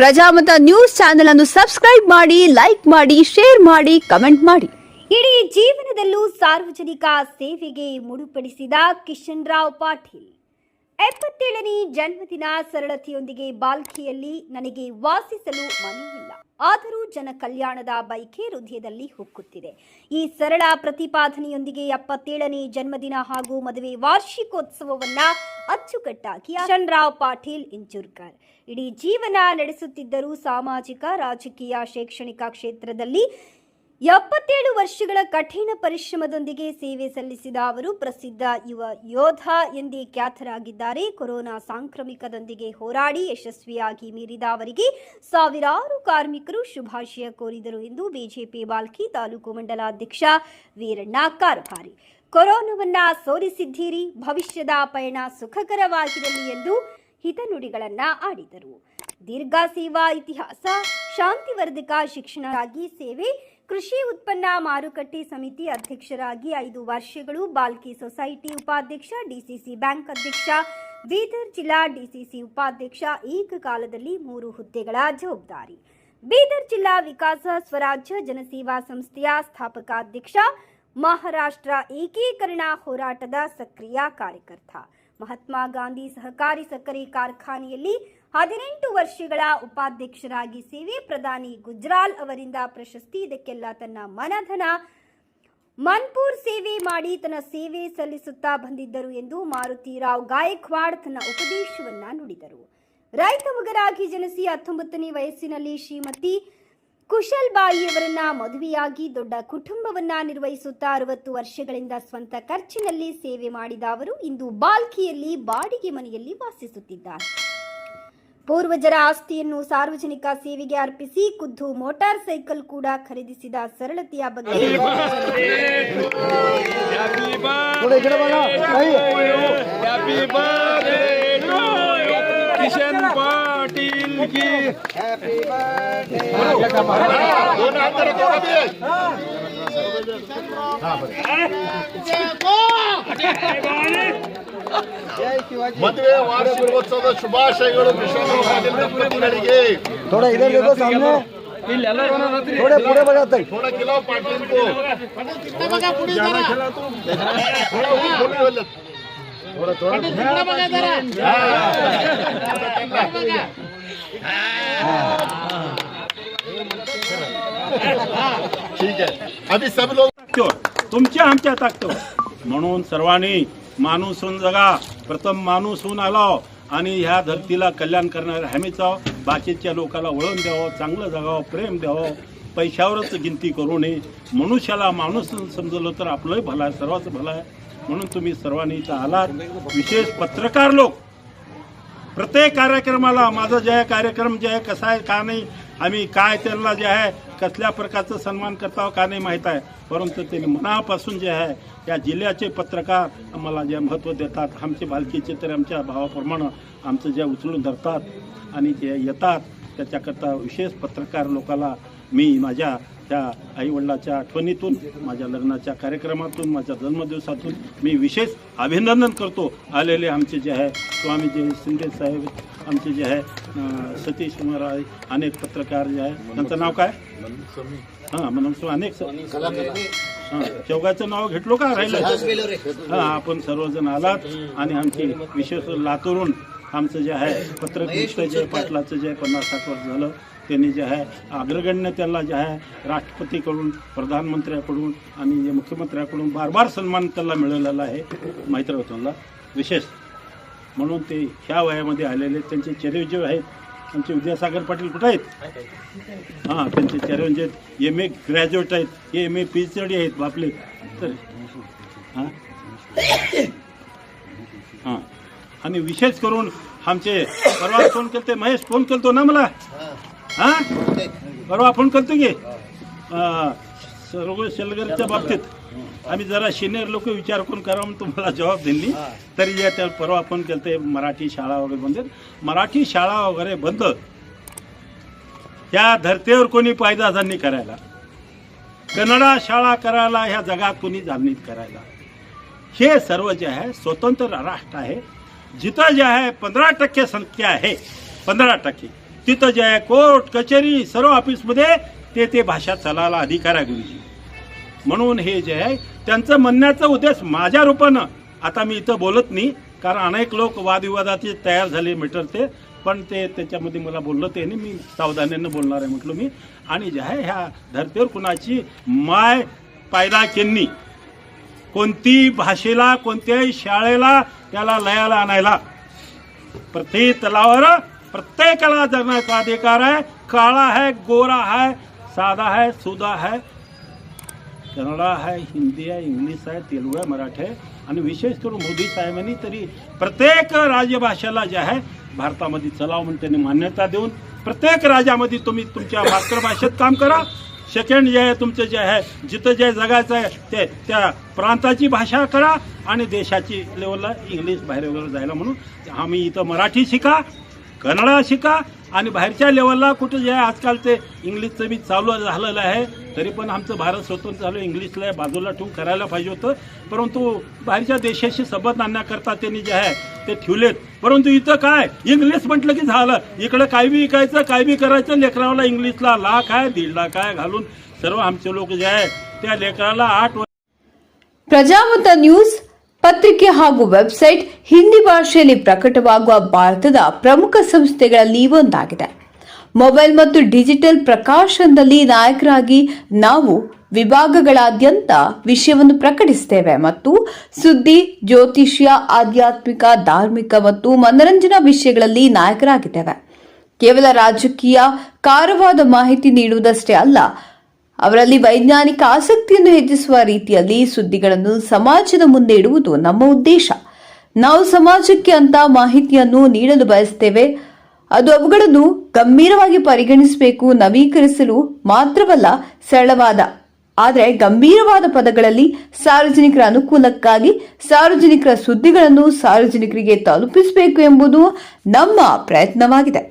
Prajamata news channel ಅನ್ನು subscribe ಮಾಡಿ, like ಮಾಡಿ, ಶೇರ್ ಮಾಡಿ, ಕಮೆಂಟ್ ಮಾಡಿ. ಇಡೀ ಜೀವನದಲ್ಲೂ ಸಾರ್ವಜನಿಕ ಸೇವೆಗೆ ಮುಡುಪಡಿಸಿದ ಕಿಶನ್ ರಾವ್ ಪಾಟೀಲ್ 77ನೇ ಜನ್ಮದಿನ. ಸರಳತೆಯೊಂದಿಗೆ ಬಾಲ್ಕಿಯಲ್ಲಿ ನನಗೆ ವಾಸಿಸಲು ಮನೆಯಿಲ್ಲ, ಆದರೂ ಜನ ಕಲ್ಯಾಣದ ಬೈಕೆ ಹೃದಯದಲ್ಲಿ ಹುಕ್ಕುತ್ತಿದೆ. ಈ ಸರಳ ಪ್ರತಿಪಾದನೆಯೊಂದಿಗೆ 77ನೇ ಜನ್ಮದಿನ ಹಾಗೂ ಮದುವೆ ವಾರ್ಷಿಕೋತ್ಸವವನ್ನ ಅಚ್ಚುಕಟ್ಟಾಗಿ ಕಿಶನ್ ರಾವ್ ಪಾಟೀಲ್ ಇಂಚೂರ್ಕರ್ ಇಡೀ ಜೀವನ ನಡೆಸುತ್ತಿದ್ದರು. ಸಾಮಾಜಿಕ, ರಾಜಕೀಯ, ಶೈಕ್ಷಣಿಕ ಕ್ಷೇತ್ರದಲ್ಲಿ 77 ವರ್ಷಗಳ ಕಠಿಣ ಪರಿಶ್ರಮದೊಂದಿಗೆ ಸೇವೆ ಸಲ್ಲಿಸಿದ ಅವರು ಪ್ರಸಿದ್ಧ ಯುವ ಯೋಧ ಎಂದೇ ಖ್ಯಾತರಾಗಿದ್ದಾರೆ. ಕೊರೋನಾ ಸಾಂಕ್ರಾಮಿಕದೊಂದಿಗೆ ಹೋರಾಡಿ ಯಶಸ್ವಿಯಾಗಿ ಮೀರಿದ ಅವರಿಗೆ ಸಾವಿರಾರು ಕಾರ್ಮಿಕರು ಶುಭಾಶಯ ಕೋರಿದರು ಎಂದು ಬಿಜೆಪಿ ಬಾಲ್ಕಿ ತಾಲೂಕು ಮಂಡಲಾಧ್ಯಕ್ಷ ವೀರಣ್ಣ ಕಾರಭಾರಿ ಕೊರೋನಾವನ್ನ ಸೋಲಿಸಿದ್ದೀರಿ, ಭವಿಷ್ಯದ ಪಯಣ ಸುಖಕರವಾಗಿರಲಿ ಎಂದು ಹಿತನುಡಿಗಳನ್ನ ಆಡಿದರು. ದೀರ್ಘ ಸೇವಾ ಇತಿಹಾಸ, ಶಾಂತಿವರ್ಧಕ ಶಿಕ್ಷಣರಾಗಿ ಸೇವೆ, ಕೃಷಿ ಉತ್ಪನ್ನ ಮಾರುಕಟ್ಟೆ ಸಮಿತಿ ಅಧ್ಯಕ್ಷರಾಗಿ 5 ವರ್ಷಗಳು, ಬಾಲ್ಕಿ ಸೊಸೈಟಿ ಉಪಾಧ್ಯಕ್ಷ, ಡಿಸಿಸಿ ಬ್ಯಾಂಕ್ ಅಧ್ಯಕ್ಷ, ಬೀದರ್ ಜಿಲ್ಲಾ ಡಿಸಿಸಿ ಉಪಾಧ್ಯಕ್ಷ, ಏಕಕಾಲದಲ್ಲಿ 3 ಹುದ್ದೆಗಳ ಜವಾಬ್ದಾರಿ, ಬೀದರ್ ಜಿಲ್ಲಾ ವಿಕಾಸ ಸ್ವರಾಜ್ಯ ಜನಸೇವಾ ಸಂಸ್ಥೆಯ ಸ್ಥಾಪಕ ಅಧ್ಯಕ್ಷ, ಮಹಾರಾಷ್ಟ್ರ ಏಕೀಕರಣ ಹೋರಾಟದ ಸಕ್ರಿಯ ಕಾರ್ಯಕರ್ತ, ಮಹಾತ್ಮ ಗಾಂಧಿ ಸಹಕಾರಿ ಸಕ್ಕರೆ ಕಾರ್ಖಾನೆಯಲ್ಲಿ 18 ವರ್ಷಗಳ ಉಪಾಧ್ಯಕ್ಷರಾಗಿ ಸೇವೆ, ಪ್ರಧಾನಿ ಗುಜ್ರಾಲ್ ಅವರಿಂದ ಪ್ರಶಸ್ತಿ. ಇದಕ್ಕೆಲ್ಲ ತನ್ನ ಮನಧನ ಮನ್ಪೂರ್ ಸೇವೆ ಮಾಡಿ ತನ್ನ ಸೇವೆ ಸಲ್ಲಿಸುತ್ತಾ ಬಂದಿದ್ದರು ಎಂದು ಮಾರುತಿರಾವ್ ಗಾಯಕ್ವಾಡ್ ತನ್ನ ಉಪದೇಶವನ್ನ ನುಡಿದರು. ರೈತ ಮಗನಾಗಿ ಜನಿಸಿ 19ನೇ ವಯಸ್ಸಿನಲ್ಲಿ ಶ್ರೀಮತಿ ಕುಶಲ್ಬಾಯಿಯವರನ್ನ ಮದುವೆಯಾಗಿ ದೊಡ್ಡ ಕುಟುಂಬವನ್ನ ನಿರ್ವಹಿಸುತ್ತಾ 60 ವರ್ಷಗಳಿಂದ ಸ್ವಂತ ಖರ್ಚಿನಲ್ಲಿ ಸೇವೆ ಮಾಡಿದ ಅವರು ಇಂದು ಬಾಲ್ಕಿಯಲ್ಲಿ ಬಾಡಿಗೆ ಮನೆಯಲ್ಲಿ ವಾಸಿಸುತ್ತಿದ್ದಾರೆ. ಪೂರ್ವಜರ ಆಸ್ತಿಯನ್ನು ಸಾರ್ವಜನಿಕ ಸೇವೆಗೆ ಅರ್ಪಿಸಿ ಖುದ್ದು ಮೋಟಾರ್ ಸೈಕಲ್ ಕೂಡ ಖರೀದಿಸಿದ ಸರಳತೆಯ ಬಗ್ಗೆ ಕಿಶನ್ ಪಾಟೀಲ್ की हैप्पी ಮದುವೆ ವಾರ್ಷಿಕೋತ್ಸವದ ಶುಭಾಶಯಗಳು ಕಿಶನ್ ಪಾಟೀಲ್ ದಂಪತಿಗಳಿಗೆ. थोड़ा इधर देखो सामने, थोड़े पूरे बजाते हैं. थोड़ा खिलाओ पाटिल को, थोड़ा ठीक है. अभी सब लोग तुमच्या आमच्या टाकतो म्हणून सर्वांनी माणूस होऊन जगा. प्रथम माणूस होऊन आलो आणि ह्या धरतीला कल्याण करणारे हमीच आहो. बाकीच्या लोकांना वळण द्यावं, चांगलं जगावं, प्रेम द्यावं, पैशावरच गिनती करू नये. मनुष्याला माणूस समजलं तर आपलंही भलं आहे, सर्वांचं भलं आहे. म्हणून तुम्ही सर्वांनी इथं आलात. विशेष पत्रकार लोक प्रत्येक कार्यक्रमाला माझा जे आहे कार्यक्रम जे आहे कसा आहे का नाही, आम्ही काय त्यांना जे आहे कसल्या प्रकारचं सन्मान करता का नाही माहीत आहे, परंतु ते मनापासून जे आहे या जिल्ह्याचे पत्रकार आम्हाला जे महत्त्व देतात. आमचे बालकीचे तर आमच्या भावाप्रमाणे आमचं जे उचलून धरतात आणि जे येतात त्याच्याकरता विशेष पत्रकार लोकांना मी माझ्या त्या आईवडिलाच्या आठवणीतून, माझ्या लग्नाच्या कार्यक्रमातून, माझ्या जन्मदिवसातून मी विशेष अभिनंदन करतो. आलेले आमचे जे आहे स्वामीजी शिंदे साहेब, आमचे जे आहे सतीश कुमार, अनेक पत्रकार जे आहे, त्यांचं नाव काय, हां म्हणून अनेक हां चौघाचं नाव घेतलो का राहिलं. हां आपण सर्वजण आलात आणि आमची विशेष लातूरून आमचं जे आहे पत्रकृष्ट जे पाटलाचं जे 50-60 वर्ष झालं, त्यांनी जे आहे अग्रगण्य त्याला जे आहे राष्ट्रपतीकडून, प्रधानमंत्र्याकडून आणि जे मुख्यमंत्र्याकडून बार सन्मान त्याला मिळालेला आहे. माहिती होतं विशेष म्हणून ते ह्या वयामध्ये आलेले त्यांचे चेहरे जे आहेत, आमचे विद्यासागर पाटील कुठे आहेत, हां त्यांचे चेहरे म्हणजे MA ग्रॅज्युएट आहेत, MA PhD आहेत बापले तर. हां हां आणि विशेष करून आमचे परवा फोन केलते, महेश फोन केलतो ना मला, हां परवा फोन केलतो की सर्व शेलगरच्या बाबतीत आम्ही जरा सिनियर लोक विचार करून करावं म्हणून तुम्हाला जबाब दिली. तरी जे त्या परवा फोन केलते मराठी शाळा वगैरे बंद, मराठी शाळा वगैरे बंद ह्या धरतीवर कोणी पायदा जाणणी करायला, कन्नडा शाळा करायला ह्या जगात कोणी जाणणी करायला. हे सर्व जे आहे स्वतंत्र राष्ट्र आहे, जिथं जे आहे 15% संख्या आहे, 15% तिथं जे आहे कोर्ट कचेरी सर्व ऑफिसमध्ये ते भाषा चालायला अधिकार आहे गुरुजी. म्हणून हे जे आहे त्यांचं म्हणण्याचा उद्देश माझ्या रूपानं आता मी इथं बोलत नाही, कारण अनेक लोक वादविवादाचे तयार झाले मीटर ते, पण ते त्याच्यामध्ये मला बोललं ते नाही, मी सावधानानं बोलणार आहे म्हटलं मी. आणि जे आहे ह्या धरतीवर कुणाची माय पायदा केली, कोणती भाषेला कोणत्याही शाळेला त्याला लयाला आणायला प्रत्येक तलावर प्रत्येकाला जगण्याचा अधिकार आहे. काळा है, गोरा है, साधा है, सुधा है, कन्नडा है, हिंदी आहे, इंग्लिश आहे, तेलुगू आहे, मराठी आहे. आणि विशेष करून मोदी साहेबांनी तरी प्रत्येक राजभाषेला जे आहे भारतामध्ये चलाव म्हणून त्यांनी मान्यता देऊन प्रत्येक राज्यामध्ये तुम्ही तुमच्या मातृभाषेत काम करा. सेकंड जे आहे तुमचं जे आहे जिथं जे जगायचं आहे ते त्या प्रांताची भाषा करा आणि देशाची लेवलला इंग्लिश बाहेर वगैरे जायला म्हणून आम्ही इथं मराठी शिका, कन्नडा शिका आणि बाहेरच्या लेवलला कुठं जे आहे आजकाल ते इंग्लिशचं बी चालू झालेलं आहे. तरी पण आमचं भारत स्वतंत्र झालं इंग्लिशला बाजूला ठेवून करायला पाहिजे होतं, परंतु बाहेरच्या देशाशी संबंध आणण्याकरता त्यांनी जे आहे ते ठेवलेत. परंतु इथं काय इंग्लिश म्हटलं की झालं, इकडं काय बी विकायचं काय बी करायचं. लेकराला इंग्लिशला लाख आहे 1.5 लाख आहे घालून सर्व आमचे लोक जे आहे त्या लेकराला 8 ಪ್ರಜಾಮತ ನ್ಯೂಸ್ ಪತ್ರಿಕೆ ಹಾಗೂ ವೆಬ್ಸೈಟ್ ಹಿಂದಿ ಭಾಷೆಯಲ್ಲಿ ಪ್ರಕಟವಾಗುವ ಭಾರತದ ಪ್ರಮುಖ ಸಂಸ್ಥೆಗಳಲ್ಲಿ ಒಂದಾಗಿದೆ. ಮೊಬೈಲ್ ಮತ್ತು ಡಿಜಿಟಲ್ ಪ್ರಕಾಶನದಲ್ಲಿ ನಾಯಕರಾಗಿ ನಾವು ವಿಭಾಗಗಳಾದ್ಯಂತ ವಿಷಯವನ್ನು ಪ್ರಕಟಿಸುತ್ತೇವೆ ಮತ್ತು ಸುದ್ದಿ, ಜ್ಯೋತಿಷ್ಯ, ಆಧ್ಯಾತ್ಮಿಕ, ಧಾರ್ಮಿಕ ಮತ್ತು ಮನರಂಜನಾ ವಿಷಯಗಳಲ್ಲಿ ನಾಯಕರಾಗಿದ್ದೇವೆ. ಕೇವಲ ರಾಜಕೀಯ ಕಾರವಾದ ಮಾಹಿತಿ ನೀಡುವುದಷ್ಟೇ ಅಲ್ಲ, ಅವರಲ್ಲಿ ವೈಜ್ಞಾನಿಕ ಆಸಕ್ತಿಯನ್ನು ಹೆಚ್ಚಿಸುವ ರೀತಿಯಲ್ಲಿ ಸುದ್ದಿಗಳನ್ನು ಸಮಾಜದ ಮುಂದೆ ಇಡುವುದು ನಮ್ಮ ಉದ್ದೇಶ. ನಾವು ಸಮಾಜಕ್ಕೆ ಅಂತ ಮಾಹಿತಿಯನ್ನು ನೀಡಲು ಬಯಸುತ್ತೇವೆ. ಅದು ಅವುಗಳನ್ನು ಗಂಭೀರವಾಗಿ ಪರಿಗಣಿಸಬೇಕು, ನವೀಕರಿಸಲು ಮಾತ್ರವಲ್ಲ, ಸರಳವಾದ ಆದರೆ ಗಂಭೀರವಾದ ಪದಗಳಲ್ಲಿ ಸಾರ್ವಜನಿಕರ ಅನುಕೂಲಕ್ಕಾಗಿ ಸಾರ್ವಜನಿಕರ ಸುದ್ದಿಗಳನ್ನು ಸಾರ್ವಜನಿಕರಿಗೆ ತಲುಪಿಸಬೇಕು ಎಂಬುದು ನಮ್ಮ ಪ್ರಯತ್ನವಾಗಿದೆ.